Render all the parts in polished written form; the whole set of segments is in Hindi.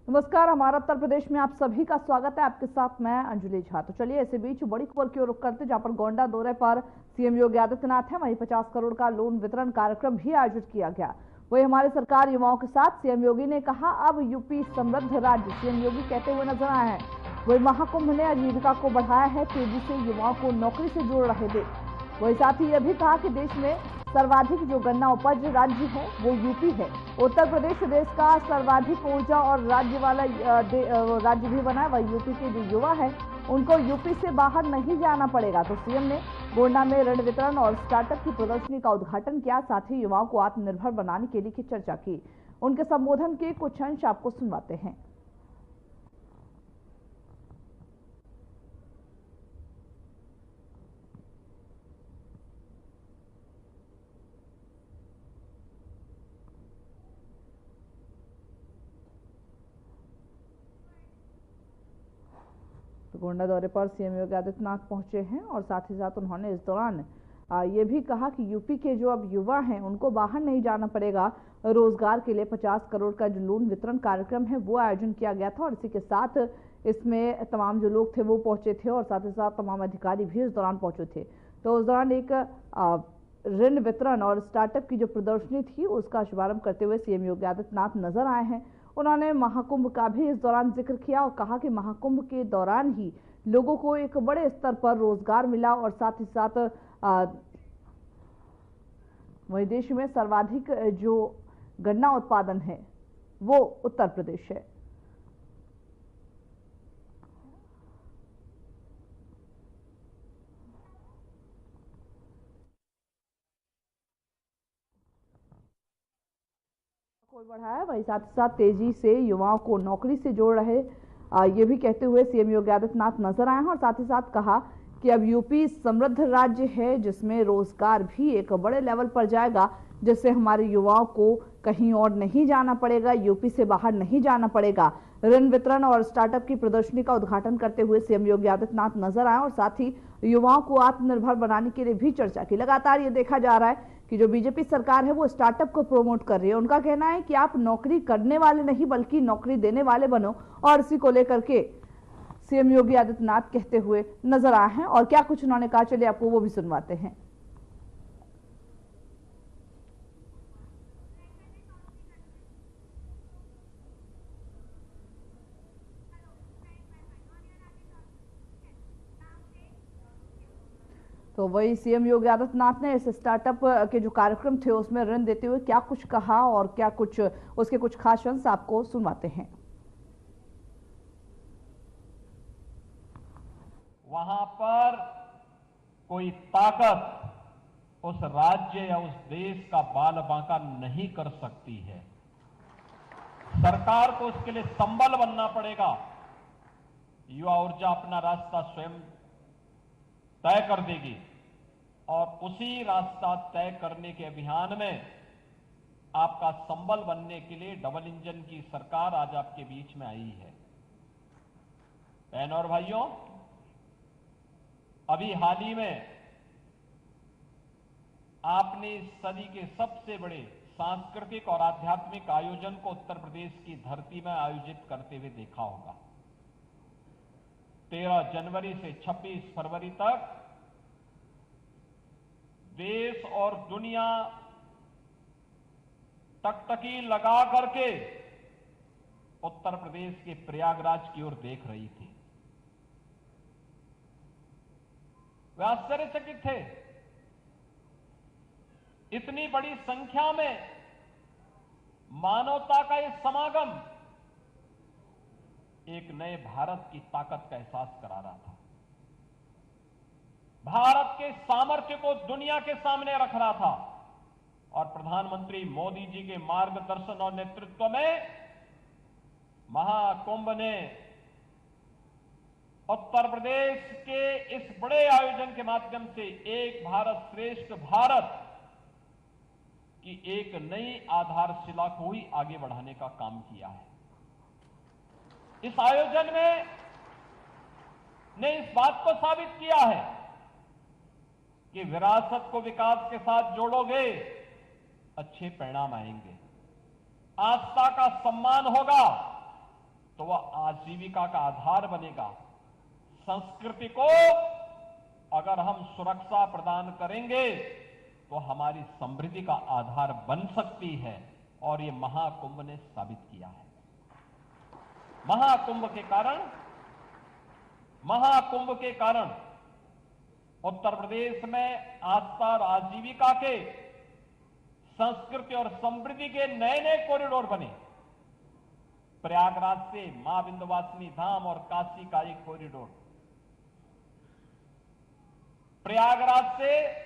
नमस्कार, हमारा उत्तर प्रदेश में आप सभी का स्वागत है। आपके साथ मैं अंजलि झा। तो चलिए इसी बीच बड़ी खबर की ओर रुख करते, जहां पर गोंडा दौरे पर सीएम योगी आदित्यनाथ है, वहीं 50 करोड़ का लोन वितरण कार्यक्रम भी आयोजित किया गया। वही हमारी सरकार युवाओं के साथ, सीएम योगी ने कहा अब यूपी समृद्ध राज्य, सीएम योगी कहते हुए नजर आए हैं। वही महाकुंभ ने आजीविका को बढ़ाया है, तेजी से युवाओं को नौकरी से जोड़ रहे देश। वही साथ ही यह भी कहा कि देश में सर्वाधिक जो गन्ना उपज राज्य है वो यूपी है। उत्तर प्रदेश देश का सर्वाधिक ऊर्जा और राज्य वाला राज्य भी बना है। वह यूपी के जो युवा है उनको यूपी से बाहर नहीं जाना पड़ेगा। तो सीएम ने गोंडा में ऋण वितरण और स्टार्टअप की प्रदर्शनी का उद्घाटन किया, साथ ही युवाओं को आत्मनिर्भर बनाने के लिए की चर्चा की। उनके संबोधन के कुछ अंश आपको सुनवाते हैं। गोंडा दौरे पर सीएम योगी आदित्यनाथ पहुंचे हैं और साथ ही साथ उन्होंने इस दौरान ये भी कहा कि यूपी के जो अब युवा हैं उनको बाहर नहीं जाना पड़ेगा। रोजगार के लिए 50 करोड़ का जो लोन वितरण कार्यक्रम है वो आयोजन किया गया था और इसी के साथ इसमें तमाम जो लोग थे वो पहुंचे थे और साथ ही साथ तमाम अधिकारी भी इस दौरान पहुंचे थे। तो उस दौरान एक ऋण वितरण और स्टार्टअप की जो प्रदर्शनी थी उसका शुभारंभ करते हुए सीएम योगी आदित्यनाथ नजर आए हैं। उन्होंने महाकुंभ का भी इस दौरान जिक्र किया और कहा कि महाकुंभ के दौरान ही लोगों को एक बड़े स्तर पर रोजगार मिला और साथ ही साथ वही देश में सर्वाधिक जो गन्ना उत्पादन है वो उत्तर प्रदेश है। कोई बढ़ाया, वही साथ ही साथ तेजी से युवाओं को नौकरी से जोड़ रहे ये भी कहते हुए सीएम योगी आदित्यनाथ नजर आए हैं और साथ ही साथ कहा कि अब यूपी समृद्ध राज्य है जिसमें रोजगार भी एक बड़े लेवल पर जाएगा, जिससे हमारे युवाओं को कहीं और नहीं जाना पड़ेगा, यूपी से बाहर नहीं जाना पड़ेगा। ऋण वितरण और स्टार्टअप की प्रदर्शनी का उद्घाटन करते हुए सीएम योगी आदित्यनाथ नजर आए और साथ ही युवाओं को आत्मनिर्भर बनाने के लिए भी चर्चा की। लगातार ये देखा जा रहा है कि जो बीजेपी सरकार है वो स्टार्टअप को प्रमोट कर रही है। उनका कहना है कि आप नौकरी करने वाले नहीं बल्कि नौकरी देने वाले बनो, और इसी को लेकर के सीएम योगी आदित्यनाथ कहते हुए नजर आए हैं। और क्या कुछ उन्होंने कहा, चलिए आपको वो भी सुनवाते हैं। तो वही सीएम योगी आदित्यनाथ ने इस स्टार्टअप के जो कार्यक्रम थे उसमें ऋण देते हुए क्या कुछ कहा और क्या कुछ उसके कुछ खास अंश आपको सुनवाते हैं। वहां पर कोई ताकत उस राज्य या उस देश का बाल बांका नहीं कर सकती है। सरकार को उसके लिए संबल बनना पड़ेगा। युवा ऊर्जा अपना रास्ता स्वयं तय कर देगी और उसी रास्ता तय करने के अभियान में आपका संबल बनने के लिए डबल इंजन की सरकार आज आपके बीच में आई है। बहनों और भाइयों, अभी हाल ही में आपने इस सदी के सबसे बड़े सांस्कृतिक और आध्यात्मिक आयोजन को उत्तर प्रदेश की धरती में आयोजित करते हुए देखा होगा। 13 जनवरी से 26 फरवरी तक देश और दुनिया टकटकी लगा करके उत्तर प्रदेश के प्रयागराज की ओर देख रही थी। वे आश्चर्यचकित थे, इतनी बड़ी संख्या में मानवता का यह समागम एक नए भारत की ताकत का एहसास करा रहा था। भारत के सामर्थ्य को दुनिया के सामने रख रहा था और प्रधानमंत्री मोदी जी के मार्गदर्शन और नेतृत्व में महाकुंभ ने उत्तर प्रदेश के इस बड़े आयोजन के माध्यम से एक भारत श्रेष्ठ भारत की एक नई आधारशिला को ही आगे बढ़ाने का काम किया है। इस आयोजन में ने इस बात को साबित किया है कि विरासत को विकास के साथ जोड़ोगे, अच्छे परिणाम आएंगे, आस्था का सम्मान होगा, तो वह आजीविका का आधार बनेगा। संस्कृति को अगर हम सुरक्षा प्रदान करेंगे तो हमारी समृद्धि का आधार बन सकती है, और ये महाकुंभ ने साबित किया है। महाकुंभ के कारण उत्तर प्रदेश में आस्था और आजीविका के, संस्कृति और समृद्धि के नए नए कॉरिडोर बने। प्रयागराज से मां विंध्यवासिनी धाम और काशी का एक कॉरिडोर, प्रयागराज से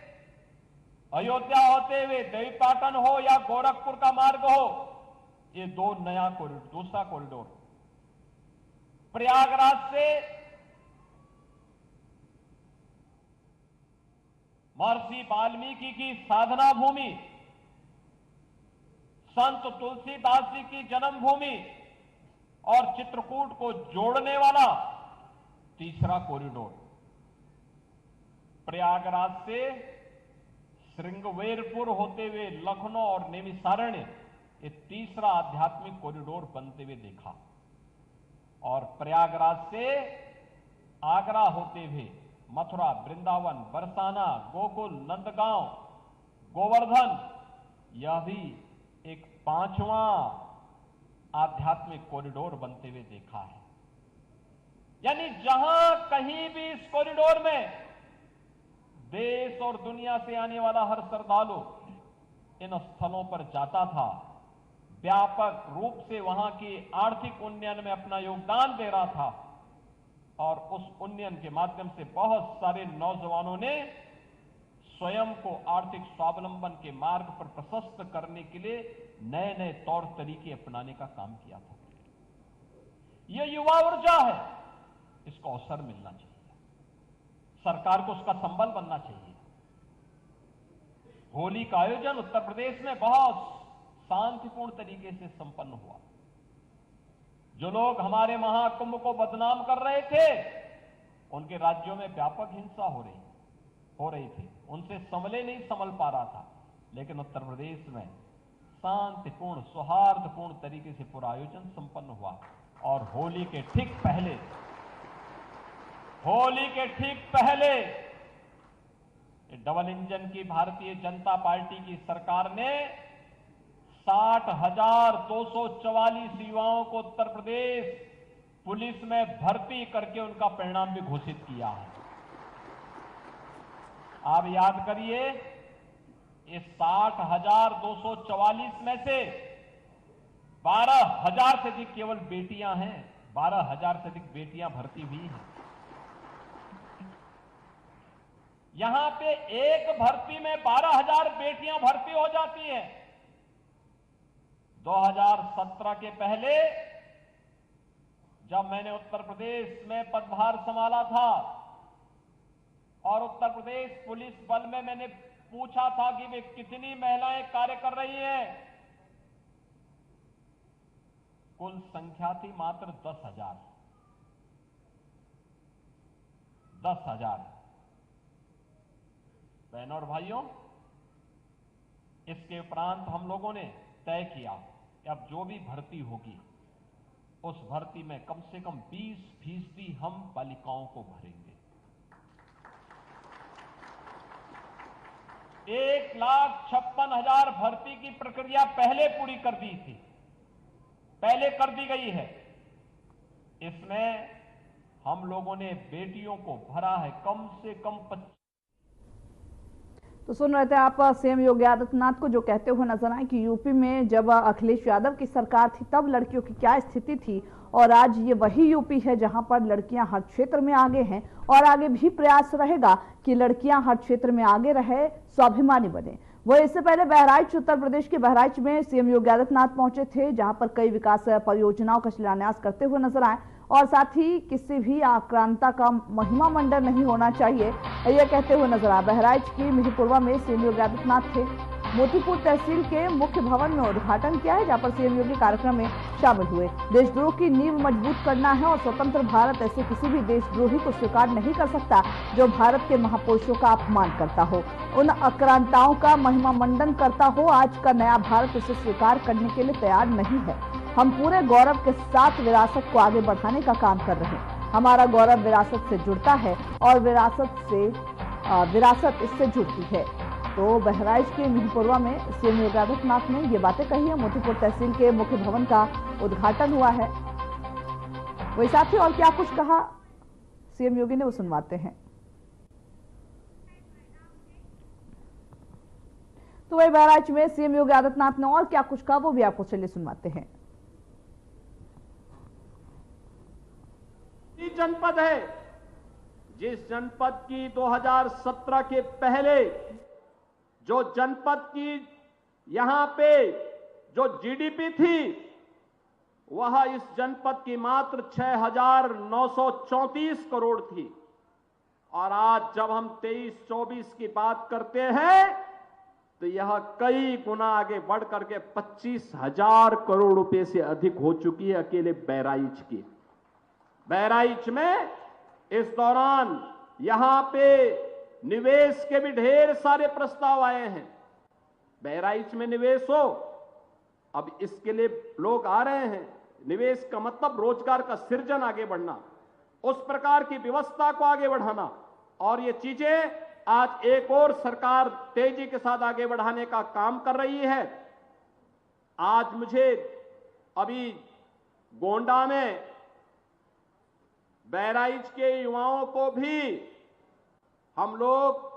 अयोध्या होते हुए देवीपाटन हो या गोरखपुर का मार्ग हो, ये दूसरा कॉरिडोर। प्रयागराज से महर्षि वाल्मीकि की साधना भूमि, संत तुलसीदास जी की जन्मभूमि और चित्रकूट को जोड़ने वाला तीसरा कॉरिडोर। प्रयागराज से श्रृंगवेरपुर होते हुए लखनऊ और नैमिषारण्य, ये तीसरा आध्यात्मिक कॉरिडोर बनते हुए देखा। और प्रयागराज से आगरा होते हुए मथुरा, वृंदावन, बरसाना, गोकुल, नंदगांव, गोवर्धन, यह भी एक पांचवा आध्यात्मिक कॉरिडोर बनते हुए देखा है। यानी जहां कहीं भी इस कॉरिडोर में देश और दुनिया से आने वाला हर श्रद्धालु इन स्थलों पर जाता था, व्यापक रूप से वहां की आर्थिक उन्नयन में अपना योगदान दे रहा था, और उस उन्नयन के माध्यम से बहुत सारे नौजवानों ने स्वयं को आर्थिक स्वावलंबन के मार्ग पर प्रशस्त करने के लिए नए नए तौर तरीके अपनाने का काम किया था। यह युवा ऊर्जा है, इसको अवसर मिलना चाहिए, सरकार को उसका संबल बनना चाहिए। होली का आयोजन उत्तर प्रदेश में बहुत शांतिपूर्ण तरीके से संपन्न हुआ। जो लोग हमारे महाकुंभ को बदनाम कर रहे थे, उनके राज्यों में व्यापक हिंसा हो रही थी, उनसे संभले नहीं संभल पा रहा था, लेकिन उत्तर प्रदेश में शांतिपूर्ण सौहार्दपूर्ण तरीके से पूरा आयोजन संपन्न हुआ। और होली के ठीक पहले डबल इंजन की भारतीय जनता पार्टी की सरकार ने 60,244 युवाओं को उत्तर प्रदेश पुलिस में भर्ती करके उनका परिणाम भी घोषित किया है। आप याद करिए, इस 60,244 में से 12,000 से अधिक केवल बेटियां हैं, 12,000 से अधिक बेटियां भर्ती हुई हैं। यहां पे एक भर्ती में 12,000 बेटियां भर्ती हो जाती हैं। 2017 के पहले जब मैंने उत्तर प्रदेश में पदभार संभाला था और उत्तर प्रदेश पुलिस बल में मैंने पूछा था कि वे कितनी महिलाएं कार्य कर रही हैं, कुल संख्या थी मात्र 10,000। 10,000। बहनों और भाइयों, इसके उपरांत हम लोगों ने तय किया कि अब जो भी भर्ती होगी उस भर्ती में कम से कम 20% हम बालिकाओं को भरेंगे। 1,56,000 भर्ती की प्रक्रिया पहले पूरी कर दी थी, पहले कर दी गई है। इसमें हम लोगों ने बेटियों को भरा है कम से कम 25। तो सुन रहे थे आप सीएम योगी आदित्यनाथ को जो कहते हुए नजर आए कि यूपी में जब अखिलेश यादव की सरकार थी तब लड़कियों की क्या स्थिति थी, और आज ये वही यूपी है जहां पर लड़कियां हर क्षेत्र में आगे हैं, और आगे भी प्रयास रहेगा कि लड़कियां हर क्षेत्र में आगे रहे, स्वाभिमानी बने। वो इससे पहले बहराइच, उत्तर प्रदेश के बहराइच में सीएम योगी आदित्यनाथ पहुंचे थे, जहां पर कई विकास परियोजनाओं का शिलान्यास करते हुए नजर आए, और साथ ही किसी भी आक्रांता का महिमा मंडन नहीं होना चाहिए, यह कहते हुए नजर आए। बहराइच की मिहीपुरवा में सीएम योगी आदित्यनाथ थे। मोतीपुर तहसील के मुख्य भवन में उद्घाटन किया है, जहां पर सीएम योगी कार्यक्रम में शामिल हुए। देशद्रोह की नींव मजबूत करना है और स्वतंत्र भारत ऐसे किसी भी देशद्रोही को स्वीकार नहीं कर सकता जो भारत के महापुरुषों का अपमान करता हो, उन आक्रांताओं का महिमा मंडन करता हो। आज का नया भारत इसे स्वीकार करने के लिए तैयार नहीं है। हम पूरे गौरव के साथ विरासत को आगे बढ़ाने का काम कर रहे हैं। हमारा गौरव विरासत से जुड़ता है और विरासत इससे जुड़ती है। तो बहराइच के मिहींपुरवा में सीएम योगी आदित्यनाथ ने ये बातें कही है। मोतीपुर तहसील के मुख्य भवन का उद्घाटन हुआ है। वही साथ ही और क्या कुछ कहा सीएम योगी ने, वो सुनवाते हैं। तो वही बहराइच में सीएम योगी आदित्यनाथ ने और क्या कुछ कहा, वो भी आपको चलिए सुनवाते हैं। जनपद है जिस जनपद की 2017 के पहले जो जनपद की यहां पे जो जीडीपी थी वह इस जनपद की मात्र 6,934 करोड़ थी। और आज जब हम 23-24 की बात करते हैं तो यह कई गुना आगे बढ़ करके 25,000 करोड़ रुपए से अधिक हो चुकी है अकेले बहराइच की। बहराइच में इस दौरान यहां पे निवेश के भी ढेर सारे प्रस्ताव आए हैं। बहराइच में निवेश हो, अब इसके लिए लोग आ रहे हैं। निवेश का मतलब रोजगार का सृजन, आगे बढ़ना, उस प्रकार की व्यवस्था को आगे बढ़ाना, और ये चीजें आज एक और सरकार तेजी के साथ आगे बढ़ाने का काम कर रही है। आज मुझे अभी गोंडा में बहराइच के युवाओं को भी हम लोग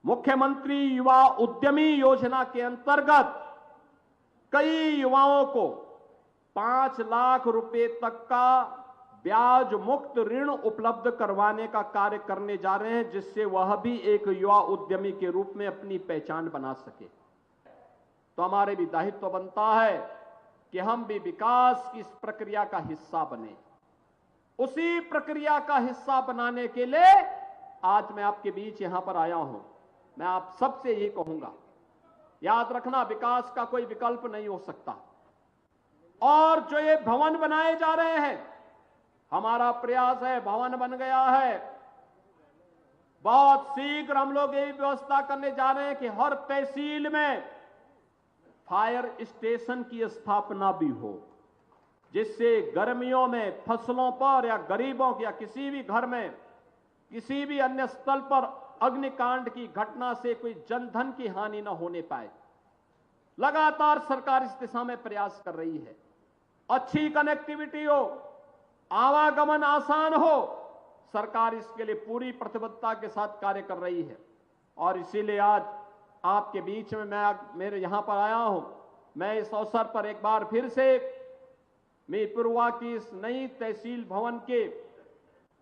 मुख्यमंत्री युवा उद्यमी योजना के अंतर्गत कई युवाओं को 5 लाख रुपए तक का ब्याज मुक्त ऋण उपलब्ध करवाने का कार्य करने जा रहे हैं, जिससे वह भी एक युवा उद्यमी के रूप में अपनी पहचान बना सके। तो हमारे भी दायित्व बनता है कि हम भी विकास की इस प्रक्रिया का हिस्सा बने। उसी प्रक्रिया का हिस्सा बनाने के लिए आज मैं आपके बीच यहां पर आया हूं। मैं आप सबसे ये कहूंगा, याद रखना, विकास का कोई विकल्प नहीं हो सकता। और जो ये भवन बनाए जा रहे हैं, हमारा प्रयास है, भवन बन गया है, बहुत शीघ्र हम लोग यही व्यवस्था करने जा रहे हैं कि हर तहसील में फायर स्टेशन की स्थापना भी हो, जिससे गर्मियों में फसलों पर या गरीबों के या किसी भी घर में किसी भी अन्य स्थल पर अग्निकांड की घटना से कोई जनधन की हानि न होने पाए। लगातार सरकार इस दिशा में प्रयास कर रही है। अच्छी कनेक्टिविटी हो, आवागमन आसान हो, सरकार इसके लिए पूरी प्रतिबद्धता के साथ कार्य कर रही है। और इसीलिए आज आपके बीच में मैं मेरे यहां पर आया हूं। मैं इस अवसर पर एक बार फिर से मिहींपुरवा की इस नई तहसील भवन के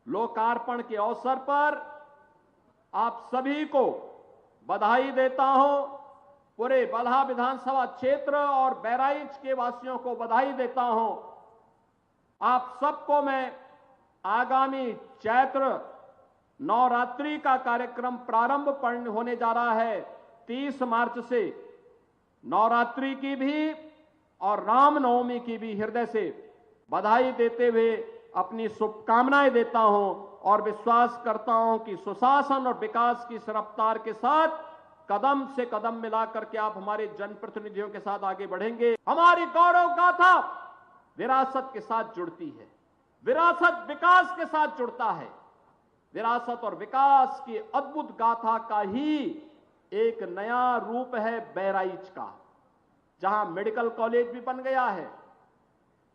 लोकार्पण के अवसर पर आप सभी को बधाई देता हूं। पूरे बलहा विधानसभा क्षेत्र और बहराइच के वासियों को बधाई देता हूं। आप सबको मैं आगामी चैत्र नवरात्रि का कार्यक्रम प्रारंभ होने जा रहा है 30 मार्च से, नवरात्रि की भी और रामनवमी की भी हृदय से बधाई देते हुए अपनी शुभकामनाएं देता हूं और विश्वास करता हूं कि सुशासन और विकास की इस रफ्तार के साथ कदम से कदम मिलाकर के आप हमारे जनप्रतिनिधियों के साथ आगे बढ़ेंगे। हमारी गौरव गाथा विरासत के साथ जुड़ती है, विरासत विकास के साथ जुड़ता है। विरासत और विकास की अद्भुत गाथा का ही एक नया रूप है बहराइच का, जहां मेडिकल कॉलेज भी बन गया है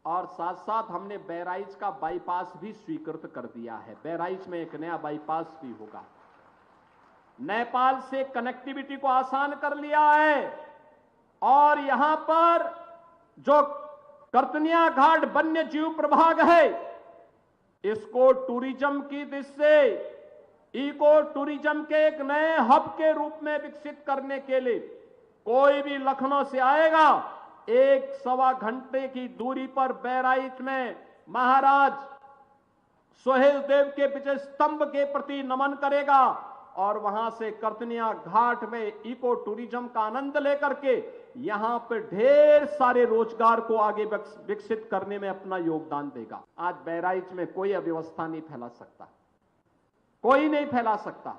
और साथ साथ हमने बहराइच का बाईपास भी स्वीकृत कर दिया है। बहराइच में एक नया बाईपास भी होगा। नेपाल से कनेक्टिविटी को आसान कर लिया है और यहां पर जो कर्तनिया घाट वन्य जीव प्रभाग है, इसको टूरिज्म की दृष्टि से इको टूरिज्म के एक नए हब के रूप में विकसित करने के लिए कोई भी लखनऊ से आएगा, 1-1.25 घंटे की दूरी पर बहराइच में महाराज सोहेल देव के विजय स्तंभ के प्रति नमन करेगा और वहां से कर्तनिया घाट में इको टूरिज्म का आनंद लेकर के यहां पर ढेर सारे रोजगार को आगे विकसित करने में अपना योगदान देगा। आज बहराइच में कोई अव्यवस्था नहीं फैला सकता, कोई नहीं फैला सकता।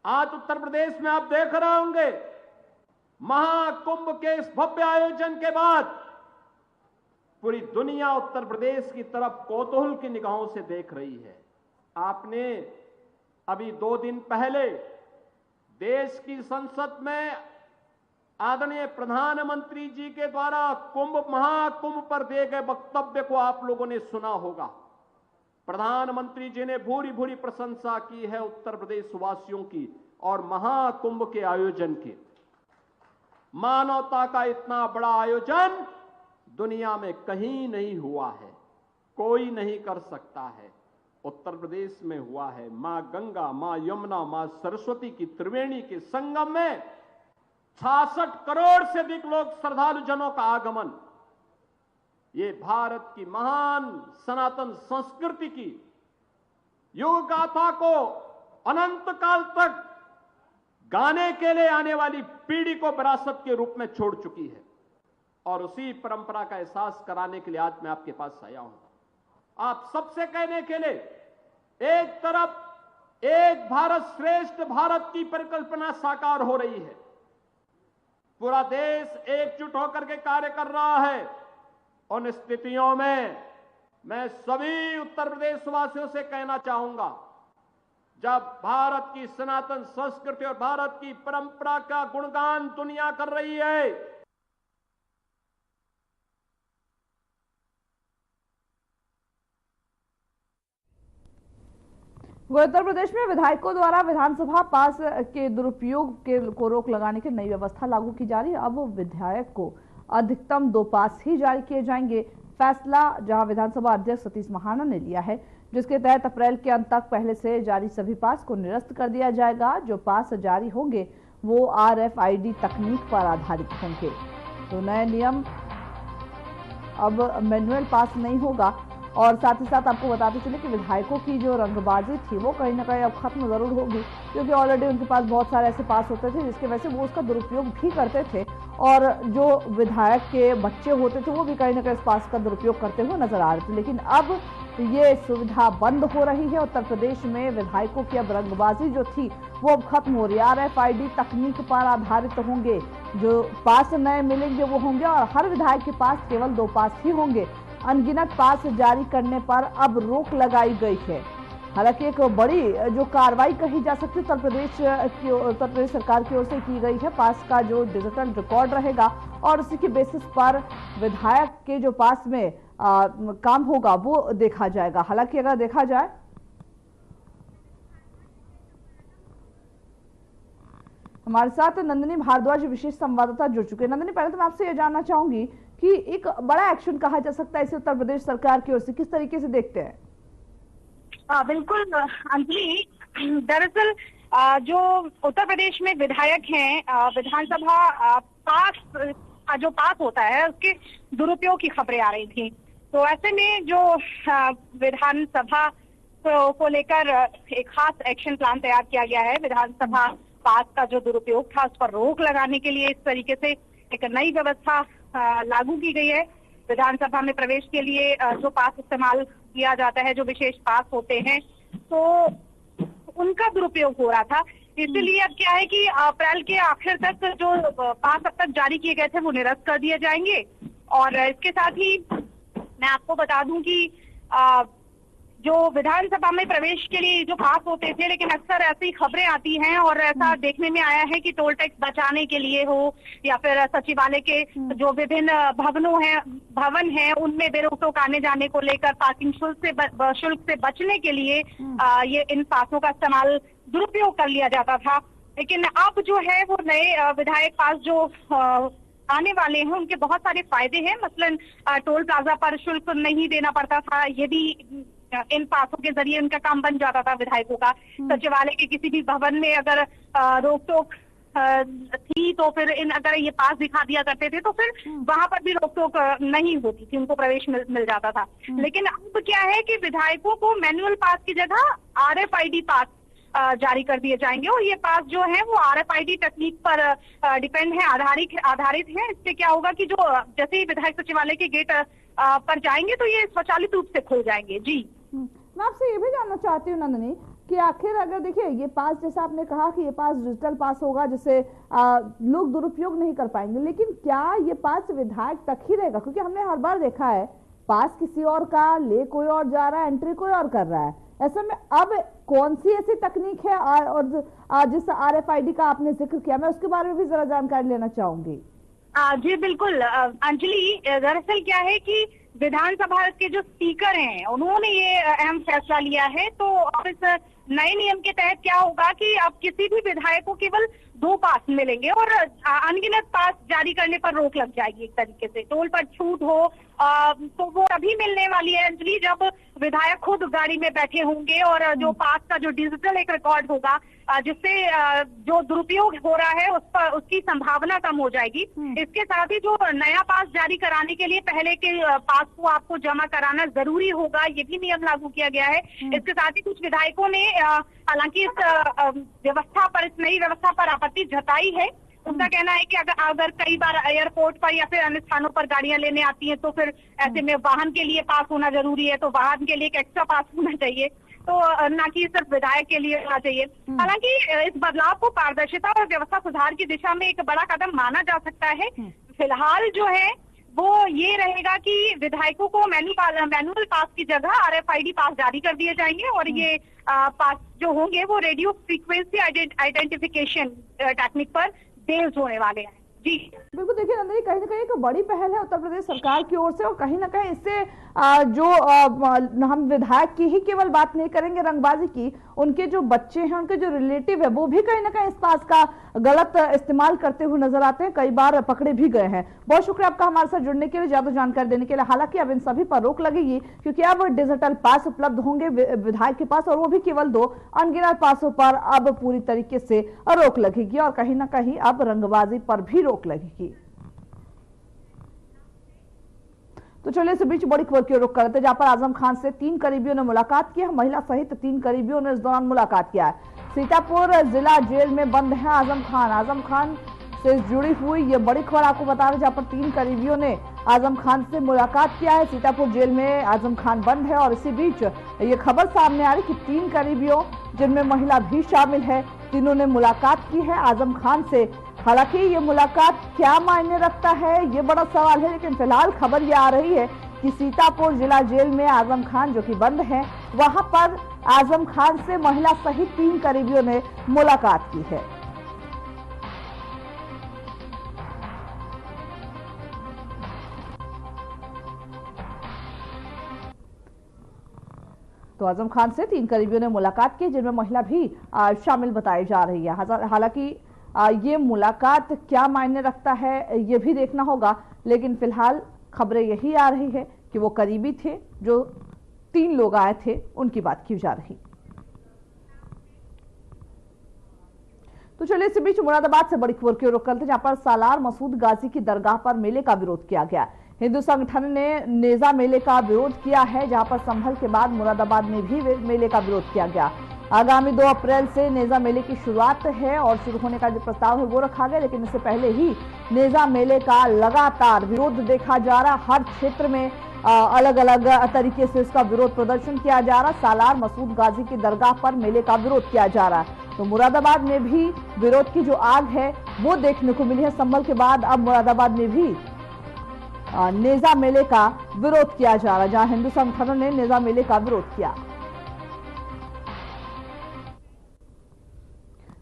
आज उत्तर प्रदेश में आप देख रहे होंगे, महाकुंभ के इस भव्य आयोजन के बाद पूरी दुनिया उत्तर प्रदेश की तरफ कौतूहल की निगाहों से देख रही है। आपने अभी 2 दिन पहले देश की संसद में आदरणीय प्रधानमंत्री जी के द्वारा महाकुंभ पर दिए गए वक्तव्य को आप लोगों ने सुना होगा। प्रधानमंत्री जी ने भूरी भूरी प्रशंसा की है उत्तर प्रदेश वासियों की और महाकुंभ के आयोजन की। मानवता का इतना बड़ा आयोजन दुनिया में कहीं नहीं हुआ है, कोई नहीं कर सकता है। उत्तर प्रदेश में हुआ है। मां गंगा, मां यमुना, मां सरस्वती की त्रिवेणी के संगम में 66 करोड़ से अधिक लोग श्रद्धालु जनों का आगमन। ये भारत की महान सनातन संस्कृति की युग गाथा को अनंत काल तक गाने के लिए आने वाली पीढ़ी को विरासत के रूप में छोड़ चुकी है और उसी परंपरा का एहसास कराने के लिए आज मैं आपके पास आया हूं। आप सबसे कहने के लिए एक तरफ एक भारत श्रेष्ठ भारत की परिकल्पना साकार हो रही है, पूरा देश एकजुट होकर के कार्य कर रहा है। उन स्थितियों में मैं सभी उत्तर प्रदेश वासियों से कहना चाहूंगा, जब भारत की सनातन संस्कृति और भारत की परंपरा का गुणगान दुनिया कर रही है, उत्तर प्रदेश में विधायकों द्वारा विधानसभा पास के दुरुपयोग को रोक लगाने की नई व्यवस्था लागू की जा रही है। अब विधायक को अधिकतम 2 पास ही जारी किए जाएंगे। फैसला जहां विधानसभा अध्यक्ष सतीश महाना ने लिया है, जिसके तहत अप्रैल के अंत तक पहले से जारी सभी पास को निरस्त कर दिया जाएगा। जो पास जारी होंगे वो RFID तकनीक पर आधारित होंगे। तो नए नियम, अब मैनुअल पास नहीं होगा। और साथ ही साथ आपको बताते चले कि विधायकों की जो रंगबाजी थी वो कहीं ना कहीं अब खत्म जरूर होगी, क्योंकि ऑलरेडी उनके पास बहुत सारे ऐसे पास होते थे जिसकी वजह से वो उसका दुरुपयोग भी करते थे और जो विधायक के बच्चे होते थे वो भी कहीं ना कहीं इस पास का दुरुपयोग करते हुए नजर आ रहे थे। लेकिन अब ये सुविधा बंद हो रही है। उत्तर प्रदेश में विधायकों की अब रंगबाजी जो थी वो अब खत्म हो रही है। RFID तकनीक पर आधारित होंगे। जो पास नए मिलेंगे वो होंगे और हर विधायक के पास केवल 2 पास ही होंगे। अनगिनत पास जारी करने पर अब रोक लगाई गई है। हालांकि एक बड़ी जो कार्रवाई कही जा सकती है उत्तर प्रदेश सरकार की ओर से की गई है। पास का जो डिजिटल रिकॉर्ड रहेगा और उसी के बेसिस पर विधायक के जो पास में काम होगा वो देखा जाएगा। हालांकि अगर देखा जाए, हमारे साथ नंदिनी भारद्वाज विशेष संवाददाता जुड़ चुके हैं। नंदिनी, पहले तो मैं आपसे ये जानना चाहूंगी कि एक बड़ा एक्शन कहा जा सकता है इसे उत्तर प्रदेश सरकार की ओर से, किस तरीके से देखते हैं? बिल्कुल अंजलि, दरअसल जो उत्तर प्रदेश में विधायक हैं, विधानसभा पास जो पास होता है उसके दुरुपयोग की खबरें आ रही थी। तो ऐसे में जो विधानसभा को लेकर एक खास एक्शन प्लान तैयार किया गया है। विधानसभा पास का जो दुरुपयोग था उस पर रोक लगाने के लिए इस तरीके से एक नई व्यवस्था लागू की गई है। विधानसभा में प्रवेश के लिए जो पास इस्तेमाल किया जाता है, जो विशेष पास होते हैं, तो उनका दुरुपयोग हो रहा था। इसलिए अब क्या है कि अप्रैल के आखिर तक जो पास अब तक जारी किए गए थे वो निरस्त कर दिए जाएंगे। और इसके साथ ही मैं आपको बता दूं कि जो विधानसभा में प्रवेश के लिए जो पास होते थे, लेकिन अक्सर ऐसी खबरें आती हैं और ऐसा देखने में आया है कि टोल टैक्स बचाने के लिए हो या फिर सचिवालय के जो विभिन्न भवन हैं उनमें बेरोक-टोक आने जाने को लेकर पार्किंग शुल्क से बचने के लिए ये इन पासों का इस्तेमाल दुरुपयोग कर लिया जाता था। लेकिन अब जो है वो नए विधायक पास जो आने वाले हैं उनके बहुत सारे फायदे हैं। मसलन टोल प्लाजा पर शुल्क नहीं देना पड़ता था, ये भी इन पासों के जरिए उनका काम बन जाता था विधायकों का। सचिवालय के किसी भी भवन में अगर रोक टोक थी तो फिर अगर ये पास दिखा दिया करते थे तो फिर वहां पर भी रोक टोक नहीं होती थी, उनको प्रवेश मिल जाता था। लेकिन अब क्या है कि विधायकों को मैनुअल पास की जगह RFID पास जारी कर दिए जाएंगे और ये पास जो है वो RFID तकनीक पर डिपेंड है, आधारित है। इससे क्या होगा कि जो जैसे ही विधायक सचिवालय के गेट पर जाएंगे तो ये स्वचालित रूप से खुल जाएंगे। जी, मैं आपसे ये भी जानना चाहती हूँ नंदिनी कि आखिर अगर देखिए ये पास, जैसा आपने कहा कि ये पास डिजिटल पास होगा जिससे लोग दुरुपयोग नहीं कर पाएंगे, लेकिन क्या ये पास विधायक तक ही रहेगा? क्योंकि हमने हर बार देखा है पास किसी और का, ले कोई और जा रहा है, एंट्री कोई और कर रहा है। ऐसे में अब कौन सी ऐसी तकनीक है और जिस RFID का आपने जिक्र किया, मैं उसके बारे में भी जरा जानकारी लेना चाहूंगी। जी बिल्कुल अंजलि, दरअसल क्या है कि विधानसभा के जो स्पीकर हैं उन्होंने ये अहम फैसला लिया है। तो अब इस नए नियम के तहत क्या होगा कि अब किसी भी विधायक को केवल 2 पास मिलेंगे और अनगिनत पास जारी करने पर रोक लग जाएगी। एक तरीके से टोल पर छूट हो तो वो तभी मिलने वाली है अंजलि जब विधायक खुद गाड़ी में बैठे होंगे और जो पास का जो डिजिटल एक रिकॉर्ड होगा जिससे जो दुरुपयोग हो रहा है उस पर उसकी संभावना कम हो जाएगी। इसके साथ ही जो नया पास जारी कराने के लिए पहले के पास को आपको जमा कराना जरूरी होगा, ये भी नियम लागू किया गया है। इसके साथ ही कुछ विधायकों ने हालांकि इस व्यवस्था पर, इस नई व्यवस्था पर आपत्ति जताई है। उनका कहना है कि अगर कई बार एयरपोर्ट पर या फिर अन्य स्थानों पर गाड़ियां लेने आती हैं तो फिर ऐसे में वाहन के लिए पास होना जरूरी है, तो वाहन के लिए एक एक्स्ट्रा पास होना चाहिए, तो ना कि सिर्फ विधायक के लिए होना चाहिए। हालांकि इस बदलाव को पारदर्शिता और व्यवस्था सुधार की दिशा में एक बड़ा कदम माना जा सकता है। फिलहाल जो है वो ये रहेगा कि विधायकों को मैनुअल पास की जगह RFID पास जारी कर दिए जाएंगे और ये पास जो होंगे वो रेडियो फ्रीक्वेंसी आइडेंटिफिकेशन टेक्निक पर बेस्ड होने वाले हैं। जी बिल्कुल, देखिए नंदिनी, कहीं ना कहीं एक बड़ी पहल है उत्तर प्रदेश सरकार की ओर से और कहीं ना कहीं इससे हम विधायक की ही केवल बात नहीं करेंगे रंगबाजी की, उनके जो बच्चे हैं, उनके जो रिलेटिव है, वो भी कहीं ना कहीं इस पास का गलत इस्तेमाल करते हुए नजर आते हैं, कई बार पकड़े भी गए हैं। बहुत शुक्रिया आपका हमारे साथ जुड़ने के लिए, ज्यादा जानकारी देने के लिए। हालांकि अब इन सभी पर रोक लगेगी क्योंकि अब डिजिटल पास उपलब्ध होंगे विधायक के पास, और वो भी केवल 2 अनगिनत पासों पर अब पूरी तरीके से रोक लगेगी और कहीं ना कहीं अब रंगबाजी पर भी रोक लगेगी। तो चलिए इस बीच बड़ी खबर की ओर रुख करते हैं, जहां पर आजम खान से 3 करीबियों ने मुलाकात की है। महिला सहित 3 करीबियों ने इस दौरान मुलाकात किया है। सीतापुर जिला जेल में बंद है आजम खान। आजम खान से जुड़ी हुई ये बड़ी खबर आपको बता रहे, जहां पर 3 करीबियों ने आजम खान से मुलाकात किया है। सीतापुर जेल में आजम खान बंद है और इसी बीच ये खबर सामने आ रही कि 3 करीबियों, जिनमें महिला भी शामिल है, तीनों ने मुलाकात की है आजम खान से। हालांकि ये मुलाकात क्या मायने रखता है, ये बड़ा सवाल है, लेकिन फिलहाल खबर ये आ रही है कि सीतापुर जिला जेल में आजम खान जो कि बंद है, वहां पर आजम खान से महिला सहित 3 करीबियों ने मुलाकात की है। तो आजम खान से 3 करीबियों ने मुलाकात की, जिनमें महिला भी शामिल बताई जा रही है। हालांकि ये मुलाकात क्या मायने रखता है ये भी देखना होगा, लेकिन फिलहाल खबरें यही आ रही है कि वो करीबी थे, जो 3 लोग आए थे उनकी बात की जा रही। तो चलिए इस बीच मुरादाबाद से बड़ी खबर की ओर रुख करते हैं, जहां पर सालार मसूद गाजी की दरगाह पर मेले का विरोध किया गया। हिंदू संगठन ने नेजा मेले का विरोध किया है, जहां पर संभल के बाद मुरादाबाद में भी मेले का विरोध किया गया। आगामी 2 अप्रैल से नेजा मेले की शुरुआत है और शुरू होने का जो प्रस्ताव है वो रखा गया, लेकिन इससे पहले ही नेजा मेले का लगातार विरोध देखा जा रहा। हर क्षेत्र में अलग अलग तरीके से इसका विरोध प्रदर्शन किया जा रहा। सालार मसूद गाजी की दरगाह पर मेले का विरोध किया जा रहा है। तो मुरादाबाद में भी विरोध की जो आग है वो देखने को मिली है। संभल के बाद अब मुरादाबाद में भी नेजा मेले का विरोध किया जा रहा है, जहां हिंदू संगठनों ने नेजा मेले का विरोध किया।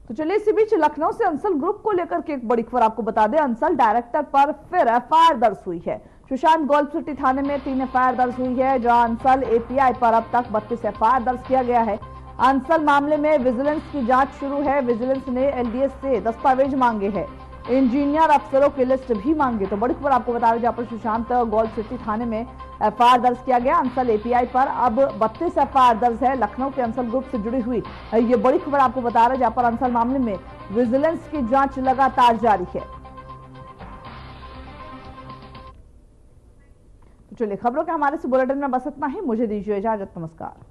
तो चलिए इसी बीच लखनऊ से अंसल ग्रुप को लेकर के एक बड़ी खबर आपको बता दें। अंसल डायरेक्टर पर फिर FIR दर्ज हुई है। सुशांत गोल्फ सिटी थाने में 3 FIR दर्ज हुई है, जहां अंसल API पर अब तक 32 FIR दर्ज किया गया है। अंसल मामले में विजिलेंस की जांच शुरू है। विजिलेंस ने LDS से दस्तावेज मांगे हैं, इंजीनियर अफसरों की लिस्ट भी मांगे। तो बड़ी खबर आपको बता रहे, जहां पर सुशांत गोल्फ सिटी थाने में FIR दर्ज किया गया। अंसल API पर अब 32 FIR दर्ज है। लखनऊ के अंसल ग्रुप से जुड़ी हुई ये बड़ी खबर आपको बता रहे, जहां पर अंसल मामले में विजिलेंस की जांच लगातार जारी है। तो चलिए खबरों के हमारे से बुलेटिन में बस इतना ही। मुझे दीजिए इजाजत, नमस्कार।